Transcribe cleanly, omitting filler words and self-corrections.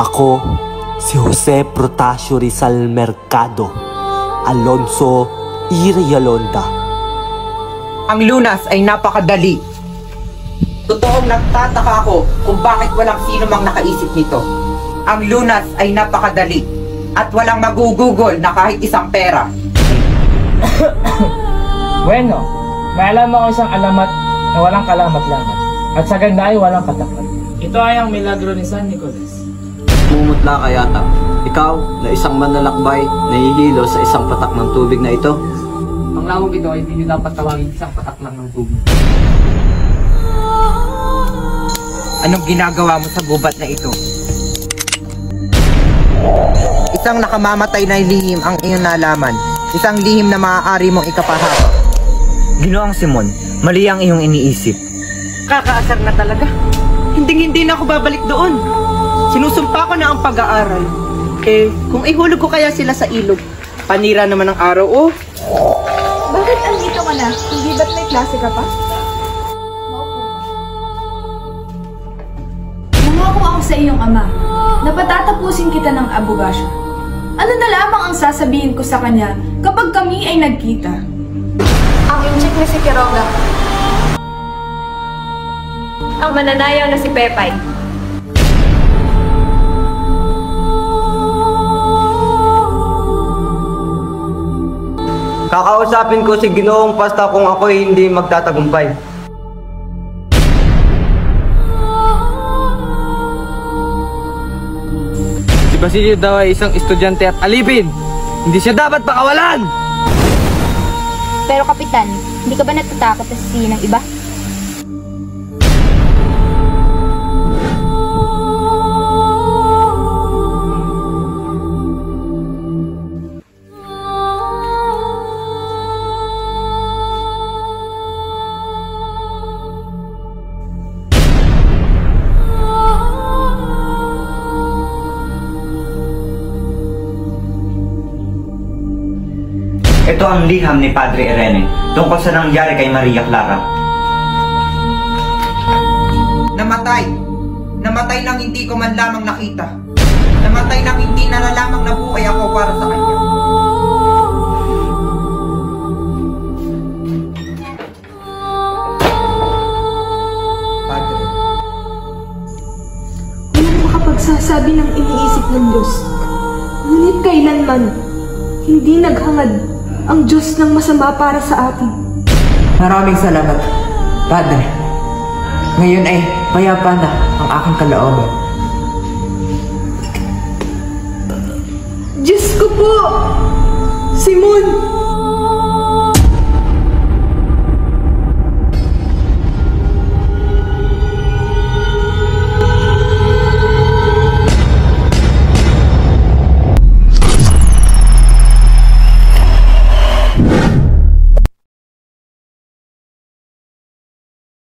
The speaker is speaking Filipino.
Ako, si Jose Protasio Rizal Mercado, Alonso Irialonda. Ang lunas ay napakadali. Totoong nagtataka ako kung bakit walang sino mang nakaisip nito. Ang lunas ay napakadali at walang magugugol na kahit isang pera. Bueno, may alam ako isang alamat na walang kalamat-lamat at sa ganda ay walang katapat. Ito ay ang milagro ni San Nicolas. Mumutla ka yata. Ikaw, na isang manlalakbay, nahihilo sa isang patak ng tubig na ito. Ang lawag ito ay hindi dapat tawagin isang patak lang ng tubig. Anong ginagawa mo sa gubat na ito? Isang nakamamatay na lihim ang iyong nalaman. Isang lihim na maaari mong ikapahaba. Ginoong Simon, mali ang iyong iniisip. Kakaasar na talaga. Hindi na ako babalik doon. Sinusumpa ko na ang pag-aaral. Kung ihulog ko kaya sila sa ilog, panira naman ang araw, oh. Bakit andito ka na? Hindi ba't may klase ka pa? Nangako ako sa iyong ama na patatapusin kita ng abogasyo. Ano na lamang ang sasabihin ko sa kanya kapag kami ay nagkita? Ang inchik na si Quiroga. Ang mananayaw na si Pepay. Kakausapin ko si Ginoong Pasta kung ako'y hindi magtatagumpay. Si Basilio daw ay isang estudyante at alipin. Hindi siya dapat pakawalan! Pero Kapitan, hindi ka ba natatakot na sisihin ng iba? Ito ang liham ni Padre Irene tungkol sa nangyari kay Maria Clara. Namatay. Namatay nang hindi ko man lamang nakita. Namatay nang hindi na lamang nabuhay ako para sa kanya. Padre. Walang makapagsasabi ng iniisip ng Diyos. Ngunit kailanman, hindi naghangad ang Diyos ng masama para sa atin. Maraming salamat, Padre. Ngayon ay payapa na ang aking kalooban. Diyos ko po! Simon!